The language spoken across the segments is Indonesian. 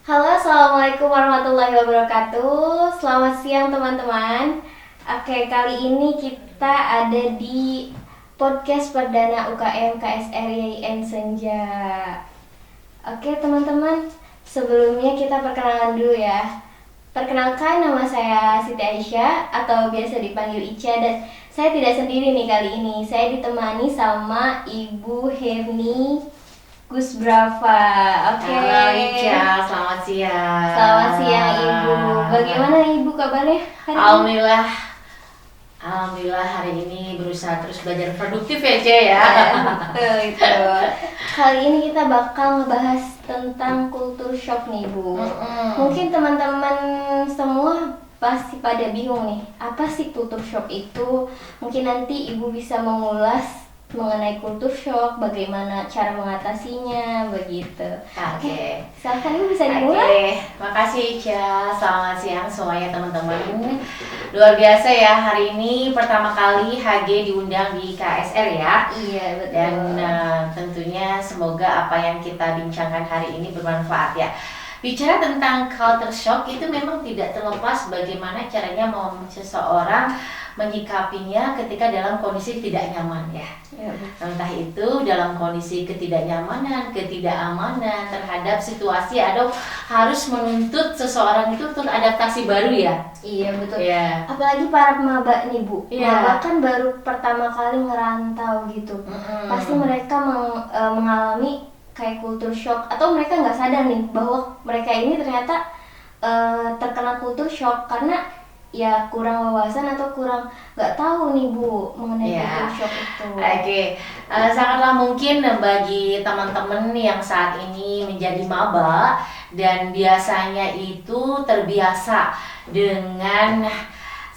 Halo, assalamualaikum warahmatullahi wabarakatuh. Selamat siang teman-teman. Oke, kali ini kita ada di podcast perdana UKM KSR YIN Senja. Oke teman-teman, sebelumnya kita perkenalan dulu ya. Perkenalkan, nama saya Siti Aisyah atau biasa dipanggil Ica, dan saya tidak sendiri nih kali ini. Saya ditemani sama Ibu Herni Gus Brava. Oke. Halo Ica, selamat siang. Selamat siang Ibu. Bagaimana Ibu kabarnya hari ini? Alhamdulillah hari ini berusaha terus belajar produktif ya Ica ya. Betul itu. Kali ini kita bakal ngebahas tentang kultur shock nih Bu. Mungkin teman-teman semua pasti pada bingung nih, apa sih kultur shock itu? Mungkin nanti Ibu bisa mengulas mengenai kultur shock, bagaimana cara mengatasinya, begitu. Oke. Silakan Ibu bisa dimulai. Makasih Ica. Selamat siang semuanya teman-teman. Luar biasa ya, hari ini pertama kali HG diundang di KSR ya. Iya betul. Dan tentunya semoga apa yang kita bincangkan hari ini bermanfaat ya. Bicara tentang culture shock itu memang tidak terlepas bagaimana caranya seseorang menyikapinya ketika dalam kondisi tidak nyaman ya. Entah itu dalam kondisi ketidaknyamanan, ketidakamanan terhadap situasi atau harus menuntut seseorang itu untuk adaptasi baru ya. Iya betul. Ya. Apalagi para maba nih Bu. Iya. Maba kan baru pertama kali ngerantau gitu. Pasti mereka mengalami kayak kultur shock, atau mereka nggak sadar nih bahwa mereka ini ternyata terkena kultur shock karena ya kurang wawasan atau kurang nggak tahu nih Bu mengenai kultur shock itu. Oke. Sangatlah mungkin bagi teman-teman yang saat ini menjadi maba dan biasanya itu terbiasa dengan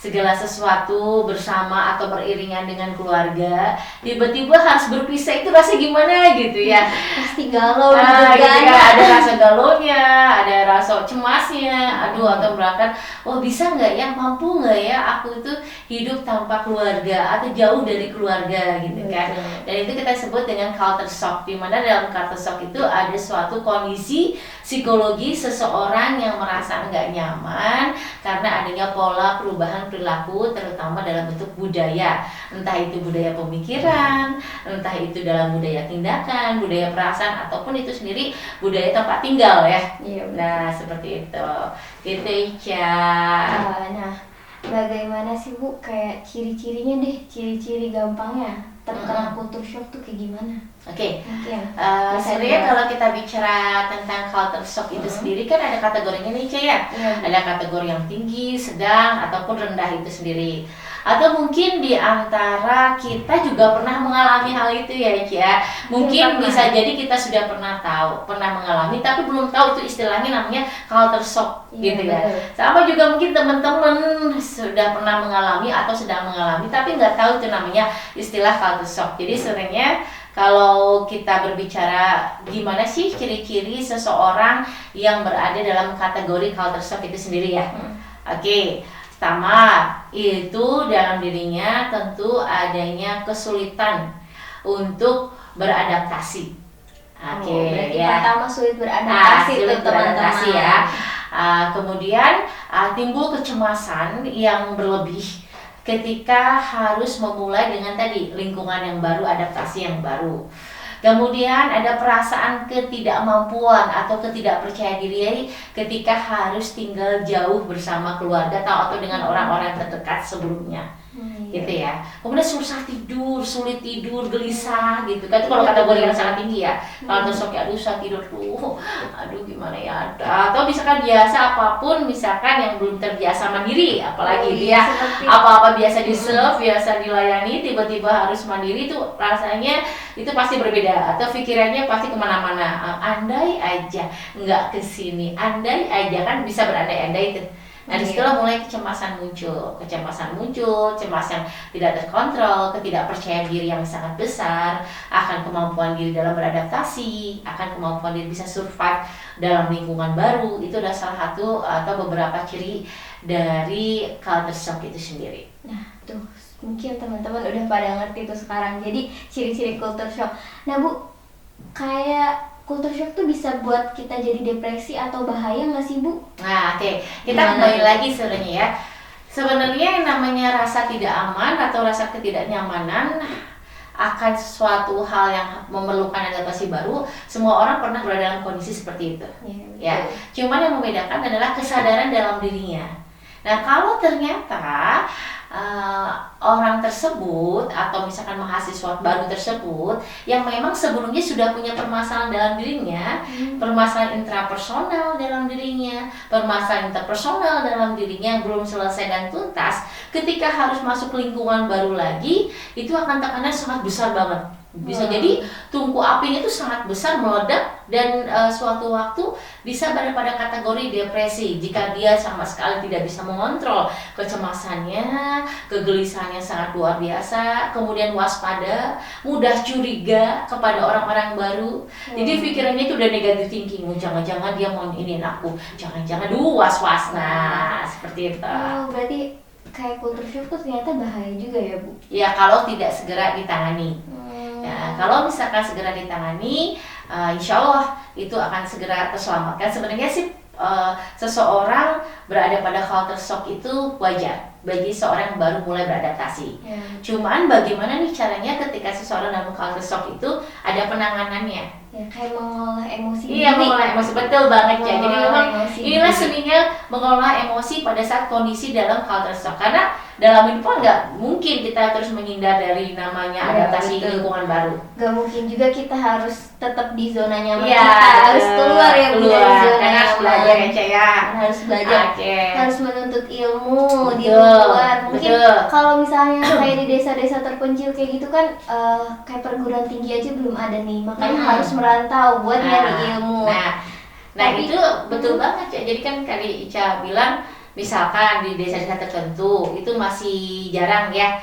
segala sesuatu bersama atau beriringan dengan keluarga, tiba-tiba harus berpisah itu rasa gimana gitu ya. Pasti galau gitu kan? Ya, ada rasa galonya, ada rasa cemasnya, atau berangkat, bisa nggak ya, mampu nggak ya aku itu hidup tanpa keluarga atau jauh dari keluarga gitu kan. Dan itu kita sebut dengan culture shock, di mana dalam culture shock itu ada suatu kondisi psikologi seseorang yang merasa nggak nyaman karena adanya pola perubahan perilaku, terutama dalam bentuk budaya, entah itu budaya pemikiran, entah itu dalam budaya tindakan, budaya perasaan, ataupun itu sendiri budaya tempat tinggal ya. Iya, nah seperti itu gitu Ica. Nah, bagaimana sih Bu kayak ciri-cirinya deh, ciri-ciri gampangnya terkena kultur shock tuh kayak gimana? Oke. Mungkin sebenarnya kalau kita bicara tentang culture shock itu sendiri kan ada kategorinya nih Cia ya. Ada kategori yang tinggi, sedang, ataupun rendah itu sendiri. Atau mungkin di antara kita juga pernah mengalami hal itu ya Cia. Mungkin bisa jadi kita sudah pernah mengalami, tapi belum tahu itu istilahnya namanya culture shock gitu ya. Sama juga mungkin teman-teman sudah pernah mengalami atau sedang mengalami, tapi nggak tahu itu namanya istilah culture shock. Jadi sebenarnya kalau kita berbicara gimana sih ciri-ciri seseorang yang berada dalam kategori culture shock itu sendiri ya. Oke. Pertama, itu dalam dirinya tentu adanya kesulitan untuk beradaptasi. Berarti pertama sulit beradaptasi tuh teman-teman ya. Kemudian timbul kecemasan yang berlebih ketika harus memulai dengan tadi lingkungan yang baru, adaptasi yang baru. Kemudian ada perasaan ketidakmampuan atau ketidakpercaya diri ketika harus tinggal jauh bersama keluarga atau dengan orang-orang terdekat sebelumnya. Gitu ya. Kemudian susah tidur, sulit tidur, gelisah gitu kan. Itu kalau kategori yang sangat tinggi ya. Kalau shock ya susah tidur tuh. Aduh gimana ya. Atau misalkan biasa apapun, misalkan yang belum terbiasa mandiri, apalagi dia apa-apa biasa di-serve, biasa dilayani, tiba-tiba harus mandiri tuh rasanya itu pasti berbeda, atau pikirannya pasti kemana-mana. Andai aja nggak kesini, andai aja kan bisa berandai-andai itu. Nah disitulah mulai kecemasan muncul, cemas yang tidak terkontrol, ketidakpercayaan diri yang sangat besar, akan kemampuan diri dalam beradaptasi, akan kemampuan diri bisa survive dalam lingkungan baru. Itu adalah salah satu atau beberapa ciri dari culture shock itu sendiri. Nah tuh mungkin teman-teman udah pada ngerti tuh sekarang. Jadi ciri-ciri culture shock. Nah Bu, kayak culture shock tuh bisa buat kita jadi depresi atau bahaya nggak sih Bu? Nah, oke. Kita Gimana kembali tuh? lagi sebenarnya ya. Sebenarnya yang namanya rasa tidak aman atau rasa ketidaknyamanan akan sesuatu hal yang memerlukan adaptasi baru. Semua orang pernah berada dalam kondisi seperti itu. Ya, cuman yang membedakan adalah kesadaran dalam dirinya. Nah, kalau ternyata orang tersebut atau misalkan mahasiswa baru tersebut yang memang sebelumnya sudah punya permasalahan dalam dirinya, permasalahan intrapersonal dalam dirinya, permasalahan interpersonal dalam dirinya yang belum selesai dan tuntas, ketika harus masuk lingkungan baru lagi, itu akan tekanan sangat besar banget. Bisa jadi tungku apinya itu sangat besar, meledak, dan suatu waktu bisa berada pada kategori depresi jika dia sama sekali tidak bisa mengontrol kecemasannya, kegelisahannya sangat luar biasa, kemudian waspada, mudah curiga kepada orang-orang baru. Jadi pikirannya itu udah negative thinking, jangan-jangan dia mau iniin aku, jangan-jangan was-was. Nah, seperti itu. Oh, berarti kayak culture shock tuh ternyata bahaya juga ya Bu? Ya, kalau tidak segera ditangani. Ya, kalau misalkan segera ditangani, insya Allah itu akan segera terselamatkan. Sebenarnya sih seseorang berada pada culture shock itu wajar bagi seorang yang baru mulai beradaptasi. Cuman bagaimana nih caranya ketika seseorang dalam culture shock itu ada penanganannya? Ya kayak mengolah emosi. Iya, mengolah emosi, betul banget ya. Jadi memang inilah emosi. seninya mengolah emosi pada saat kondisi dalam culture shock. Karena dalam hidup nggak mungkin kita terus menghindar dari namanya adaptasi lingkungan baru. Gak mungkin juga kita harus tetap di zona nyaman Iya, kita, harus keluar ya Bu, dari zona karena harus belajar ya Cek ya. harus belajar, Oke. harus menuntut ilmu di Betul, luar. Mungkin betul. kalau misalnya kayak di desa-desa terpencil kayak gitu kan, kayak perguruan tinggi aja belum ada nih, makanya harus merantau buat nyari ilmu. Nah Tapi- itu betul banget ya. Jadi kan tadi Ica bilang, misalkan di desa-desa tertentu itu masih jarang ya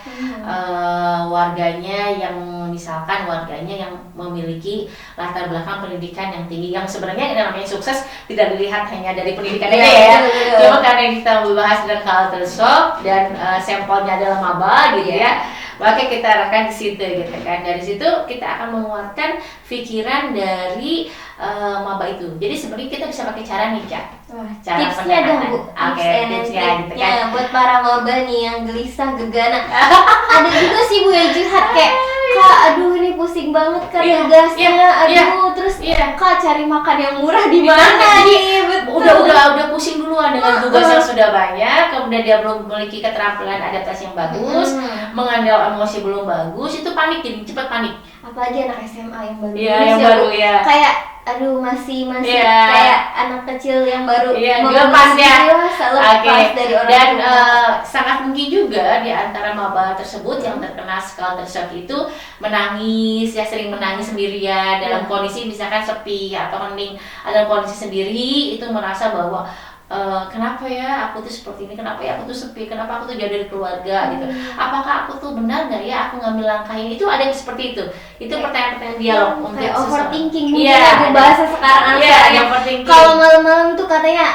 warganya yang misalkan warganya yang memiliki latar belakang pendidikan yang tinggi, yang sebenarnya yang namanya sukses tidak dilihat hanya dari pendidikan aja ya. Cuma karena kita membahas dengan culture shock dan sampelnya adalah maba gitu ya, maka kita arahkan di situ gitu kan. Dari situ kita akan menguatkan pikiran dari maba itu. Jadi sebenarnya kita bisa pakai cara nih Cak. Cara Tipsnya dong Bu, Oke, tipsnya gitu kan. buat para maba nih yang gelisah, gegana. Ada juga sih Bu yang curhat kayak, Kak, aduh ini pusing banget kan tugasnya, terus Kak cari makan yang murah di mana nih? Udah pusing duluan dengan tugas yang sudah banyak, kemudian dia belum memiliki keterampilan adaptasi yang bagus, mengandalkan emosi belum bagus, itu panik, jadi cepat panik. Apalagi anak SMA yang baru yang lulus baru Bu. ya. Kayak aduh masih kayak anak kecil yang baru dilepas ya. lepas dari orang dan tua. sangat mungkin juga di antara maba tersebut yang terkena culture shock itu menangis, ya sering menangis sendirian dalam kondisi misalkan sepi atau hening, dalam kondisi sendiri itu merasa bahwa kenapa ya aku tuh seperti ini, kenapa ya aku tuh sepi, kenapa aku tuh jauh dari keluarga gitu, apakah aku tuh benar nggak ya aku ngambil langkah ini, itu ada yang seperti itu pertanyaan-pertanyaan dialog untuk kayak overthinking mungkin Iya, aku bahasa sekarang yang overthinking. Kalau malam-malam tuh katanya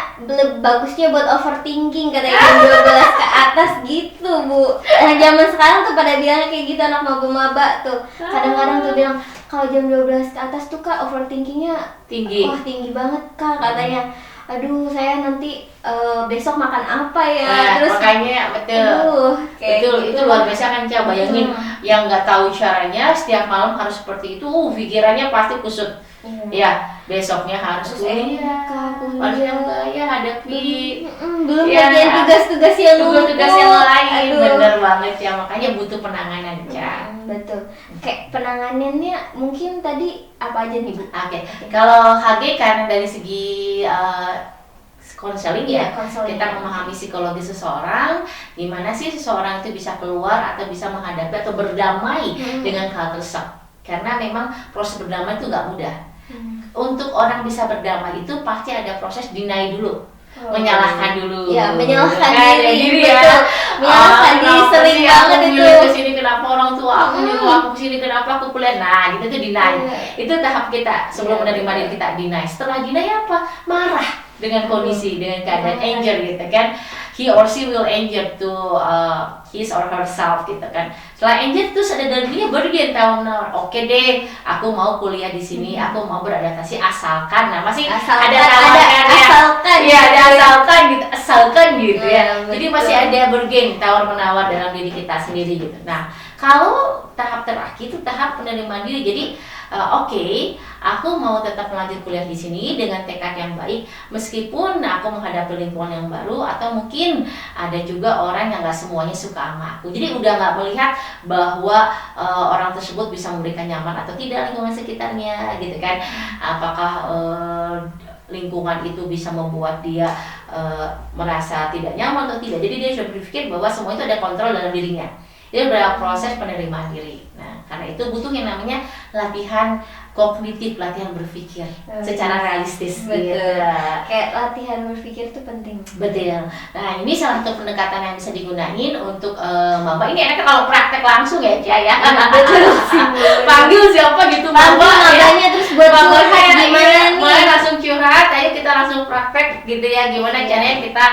bagusnya buat overthinking, katanya jam 12 ke atas gitu Bu. Nah zaman sekarang tuh pada bilang kayak gitu, anak maba-maba tuh kadang-kadang tuh bilang kalau jam 12 ke atas tuh Kak overthinkingnya tinggi. Wah tinggi banget Kak katanya. Aduh saya nanti besok makan apa ya, terus makanya betul itu luar biasa kan Ca, bayangin yang nggak tahu caranya setiap malam harus seperti itu, pikirannya pasti kusut. Ya besoknya harus kuliah, harus yang hadapi belum bagian tugas-tugas yang lain. Bener banget ya, makanya butuh penanganan Ca. Betul. Kayak penanganannya mungkin tadi apa aja nih Bu? Oke. Kalau HG karena dari segi konseling kita memahami psikologi seseorang, gimana sih seseorang itu bisa keluar atau bisa menghadapi atau berdamai dengan culture shock. Karena memang proses berdamai itu nggak mudah. Untuk orang bisa berdamai itu pasti ada proses deny dulu. Menyalahkan dulu. Ya, menyalahkan diri ya. Menyalahkan diri sering banget itu. Kesini kenapa orang tua aku nyuruh aku kesini, kenapa aku kuliah? Nah, gitu tuh deny. Itu tahap kita sebelum menerima diri kita deny. Setelah deny apa? Marah dengan kondisi, dengan keadaan anger gitu kan. he or she will injure to his or herself gitu kan. Setelah injure terus ada dari dia bergen tawar-menawar. Oke deh, aku mau kuliah di sini, aku mau beradaptasi asalkan. Nah, masih Asalkan, ada tawaran ya. asalkan. Iya, ada asalkan gitu ya. Betul. Jadi masih ada bergen tawar-menawar dalam diri kita sendiri gitu. Nah, kalau tahap terakhir itu tahap penerimaan diri. Jadi oke, aku mau tetap melanjut kuliah di sini dengan tekad yang baik, meskipun aku menghadapi lingkungan yang baru atau mungkin ada juga orang yang nggak semuanya suka sama aku. Jadi udah nggak melihat bahwa orang tersebut bisa memberikan nyaman atau tidak lingkungan sekitarnya, gitu kan? Apakah lingkungan itu bisa membuat dia merasa tidak nyaman atau tidak? Jadi dia sudah berpikir bahwa semua itu ada kontrol dalam dirinya. Dia dalam proses penerimaan diri. Nah, karena itu butuh yang namanya latihan kognitif, latihan berpikir secara realistis. Betul. Gitu. Kayak latihan berpikir itu penting. Betul. Nah, ini salah satu pendekatan yang bisa digunain untuk maba. Ini enaknya kalau praktek langsung ya, Cia ya. Betul sih. Panggil siapa gitu Panggil mabanya terus buat curhat gimana nih? Mulai langsung curhat, ayo kita langsung praktek gitu ya. Gimana caranya kita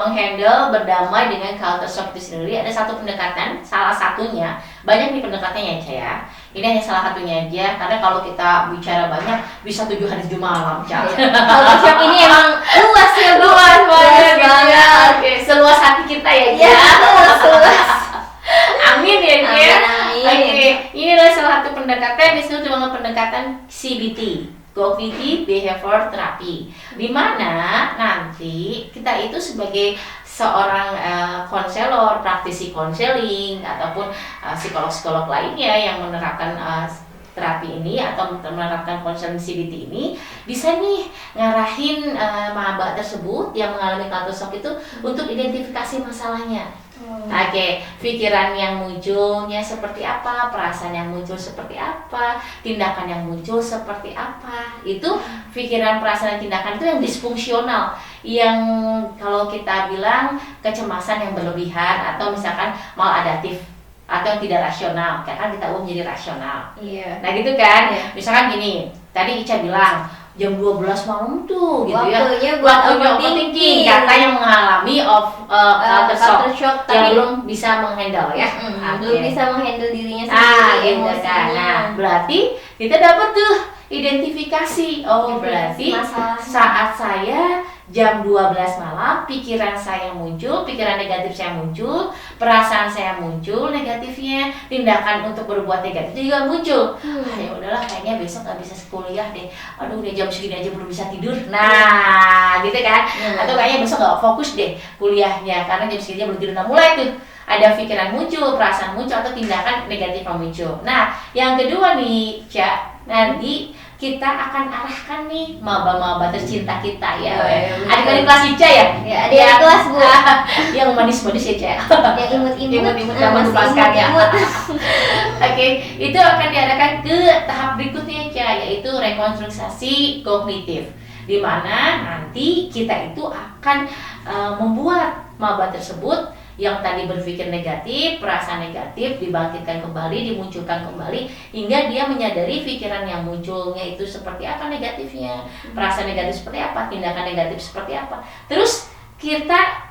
menghandle berdamai dengan culture shock itu sendiri. Ada satu pendekatan, salah satunya, banyak nih pendekatannya ya. Ini hanya salah satunya aja, karena kalau kita bicara banyak bisa 7 hari 7 malam, Ca. Culture shock ini emang luas ya, Bu. Luas banget gitu ya. banget. Oke, seluas hati kita ya, Iya, Ca. luas. Amin ya, Ca. Amin. Oke, ini adalah salah satu pendekatan, disebut dengan pendekatan CBT, Cognitive Behavior Therapy, di mana nanti kita itu sebagai seorang konselor, praktisi konseling ataupun psikolog-psikolog lainnya yang menerapkan terapi ini atau menerapkan konseling CBT ini bisa nih ngarahin maba tersebut yang mengalami culture shock itu untuk identifikasi masalahnya. Oke, pikiran yang munculnya seperti apa, perasaan yang muncul seperti apa, tindakan yang muncul seperti apa. Itu pikiran, perasaan, dan tindakan itu yang disfungsional, yang kalau kita bilang kecemasan yang berlebihan atau misalkan maladaptif atau yang tidak rasional, karena kita menjadi rasional. Iya. Nah gitu kan, Iya. misalkan gini, tadi Ica bilang jam 12 malam tuh gitu Waktunya ya, buat waktunya overthinking. overthinking, kata yang mengalami culture shock yang tapi belum bisa menghandle ya. belum Oke. bisa menghandle dirinya sendiri, Gitu kan. Nah, emosinya. berarti kita dapat tuh identifikasi. Oh, berarti Masalahnya. saat saya jam 12 malam, pikiran saya muncul, pikiran negatif saya muncul, perasaan saya muncul negatifnya, tindakan untuk berbuat negatif juga muncul. Ya udahlah, kayaknya besok nggak bisa kuliah deh. Aduh, udah jam segini aja belum bisa tidur. Nah, gitu kan. Atau kayaknya besok nggak fokus deh kuliahnya karena jam segini belum tidur. Nah, mulai tuh ada pikiran muncul, perasaan muncul, atau tindakan negatif yang muncul. Nah, yang kedua nih, Ca, nanti kita akan arahkan nih maba-maba tercinta kita ya. Adik-adik kelas Ica ya? Ya, adik-adik kelas, Bu. Yang manis-manis ya, Ca. Yang imut-imut. Imut-imut zaman Masih dupaskan ya. imut-imut. Oke, itu akan diarahkan ke tahap berikutnya, Ca, yaitu rekonstruksi kognitif, di mana nanti kita itu akan membuat maba tersebut yang tadi berpikir negatif, perasaan negatif dibangkitkan kembali, dimunculkan kembali, hingga dia menyadari pikiran yang munculnya itu seperti apa negatifnya, perasaan negatif seperti apa, tindakan negatif seperti apa. Terus kita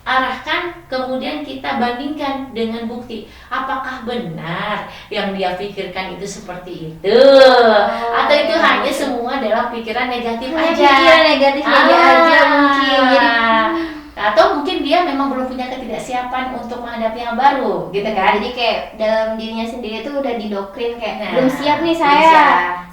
arahkan, kemudian kita bandingkan dengan bukti, apakah benar yang dia pikirkan itu seperti itu, atau itu hanya semua dalam pikiran negatif Hanya aja. pikiran negatifnya dia aja mungkin. Jadi atau mungkin dia memang belum punya ketidaksiapan untuk menghadapi yang baru, gitu kan? jadi kayak dalam dirinya sendiri tuh udah didoktrin kayak Nah, belum siap nih belum saya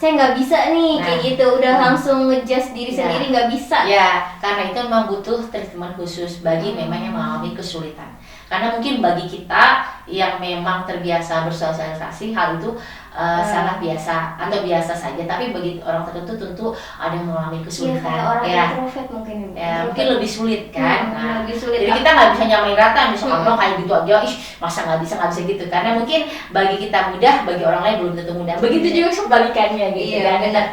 siap. nggak bisa nih Nah. kayak gitu, udah langsung ngejudge diri sendiri nggak bisa. Ya, karena itu memang butuh treatment khusus bagi memang yang mengalami kesulitan. Karena mungkin bagi kita yang memang terbiasa bersosialisasi, hal itu sangat biasa atau biasa saja. Tapi bagi orang tertentu tentu ada yang mengalami Iya, kesulitan. kayak orang Ya, introvert mungkin. mungkin lebih sulit kan. Nah, lebih sulit. jadi kita nggak bisa nyamain rata, misalnya kayak gitu aja, ih masa nggak bisa gitu. Karena mungkin bagi kita mudah, bagi orang lain belum tentu mudah. Begitu juga sebalikannya gitu Iya, kan. benar.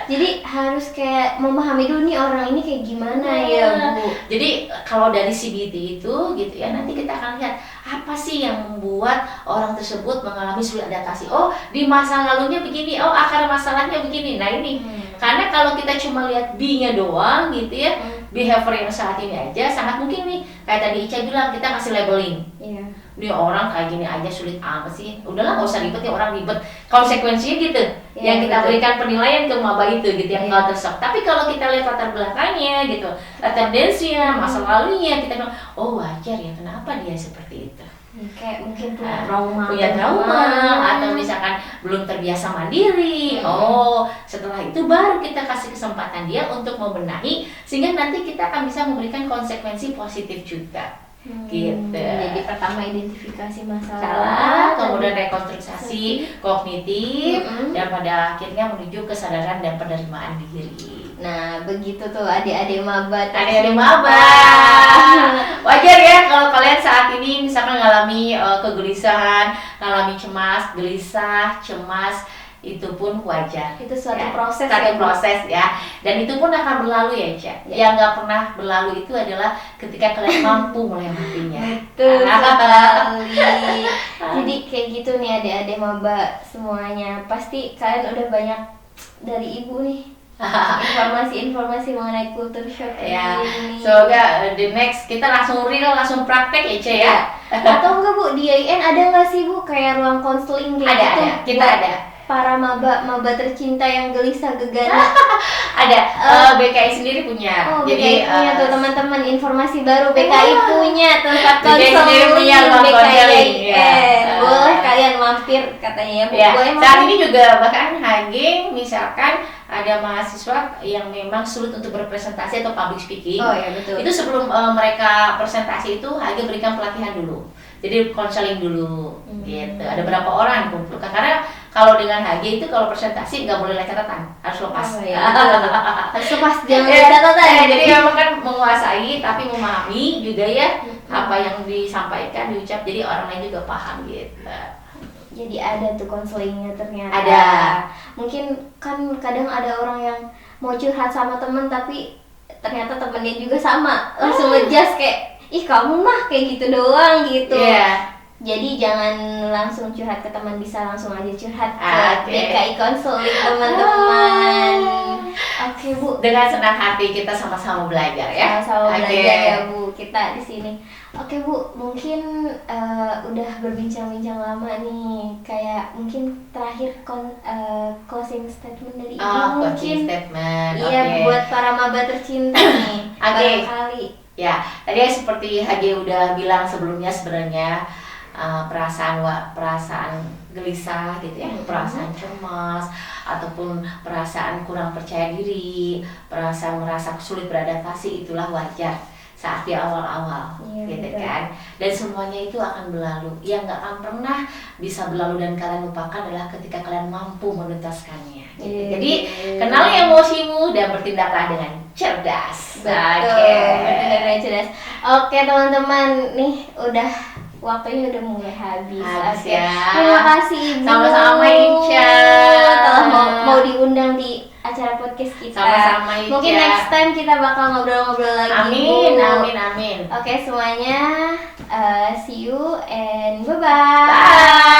Jadi harus kayak memahami dulu nih orang ini kayak gimana ya, Bu. Jadi kalau dari CBT itu gitu ya, nanti kita akan lihat apa sih yang membuat orang tersebut mengalami sulit adaptasi. Oh, di masa lalunya begini, oh akar masalahnya begini. Nah ini, karena kalau kita cuma lihat B-nya doang gitu ya, behavior yang saat ini aja sangat mungkin nih, kayak tadi Ica bilang, kita kasih labeling. Iya. Dia orang kayak gini aja sulit amat sih. Udahlah nggak usah ribet ya, orang ribet. Konsekuensinya gitu. Iya, Yang kita betul. berikan penilaian ke maba itu gitu, yang Iya. culture shock. Tapi kalau kita lihat latar belakangnya gitu, tendensinya, masa lalunya, kita bilang, oh wajar ya kenapa dia seperti itu. Kayak mungkin punya trauma. Punya trauma atau misalkan belum terbiasa mandiri. Oh, setelah itu baru kita kasih kesempatan dia untuk membenahi sehingga nanti kita akan bisa memberikan konsekuensi positif juga. Gitu. Jadi pertama identifikasi Salah, masalah, kemudian rekonstruksi kognitif, Mm-mm. dan pada akhirnya menuju kesadaran dan penerimaan diri. Nah, begitu tuh adik-adik maba. Ada maba. Wajar ya kalau kalian saat ini misalkan mengalami kegelisahan, mengalami cemas, gelisah, cemas, itu pun wajar. Itu suatu Ya, proses satu ya, Bu? proses ya, dan itu pun akan berlalu ya, Ca. Ya. Yang nggak pernah berlalu itu adalah ketika kalian mampu melewatinya. Betul sekali. Jadi kayak gitu nih adik-adik maba semuanya. Pasti kalian udah banyak dari ibu nih informasi-informasi mengenai culture shock Ya, ini. semoga the next kita langsung real, langsung praktek ya, Ca ya. Atau enggak Bu, di IAIN ada nggak sih Bu kayak ruang konseling kayak Ada, gitu? ada. Kita buat ada. Para maba tercinta yang gelisah gegana. Ada. BKI sendiri punya. Oh, Jadi BKI punya tuh teman-teman, informasi baru BKI punya tempat BKI sendiri konseling punya ruang konseling, ya. Boleh kalian mampir katanya ya Bu. ya, Boleh saat mampir. ini juga bahkan HG misalkan ada mahasiswa yang memang sulit untuk berpresentasi atau public speaking. Oh ya betul. Itu sebelum mereka presentasi itu HG berikan pelatihan dulu. Jadi konseling dulu gitu. Ada berapa orang dikumpulkan karena kalau dengan HG itu kalau presentasi nggak boleh lihat catatan, harus lepas. Oh, ya, betul. Harus lepas jangan Ya, catatan. jadi memang kan menguasai tapi memahami juga ya apa yang disampaikan, diucap, jadi orang lain juga paham gitu. Jadi ada tuh konselingnya ternyata. Ada. Mungkin kan kadang ada orang yang mau curhat sama temen tapi ternyata temennya juga sama. Langsung ngejudge kayak, ih kamu mah kayak gitu doang gitu. Iya. Jadi jangan langsung curhat ke teman, bisa langsung aja curhat ke Oke. BKI konseling teman-teman. Oke Bu, Dengan senang hati kita sama-sama belajar ya. sama-sama Oke. belajar ya Bu, kita di sini. Oke Bu, mungkin udah berbincang-bincang lama nih. Kayak mungkin terakhir closing statement dari Ibu Oh, mungkin. coaching statement. Iya, Oke. buat para maba tercinta nih. Oke. Barangkali. Ya, tadi seperti HG udah bilang sebelumnya sebenarnya perasaan gelisah gitu ya, perasaan cemas ataupun perasaan kurang percaya diri, perasaan merasa sulit beradaptasi, itulah wajar saat di awal-awal, Iya, gitu betul. kan. Dan semuanya itu akan berlalu. Yang nggak akan pernah bisa berlalu dan kalian lupakan adalah ketika kalian mampu menuntaskannya. Gitu. Iya. Jadi kenali emosimu dan bertindaklah dengan cerdas. Betul, Oke. benar cerdas. Oke teman-teman, nih udah waktunya udah mulai habis. Habis Oke. ya. Terima kasih Ibu. Sama-sama, Ica. Telah mau diundang di acara podcast kita. Sama-sama, Ica. Mungkin next time kita bakal ngobrol-ngobrol lagi. Amin, Bu. amin, amin. Oke semuanya, see you and bye-bye. Bye.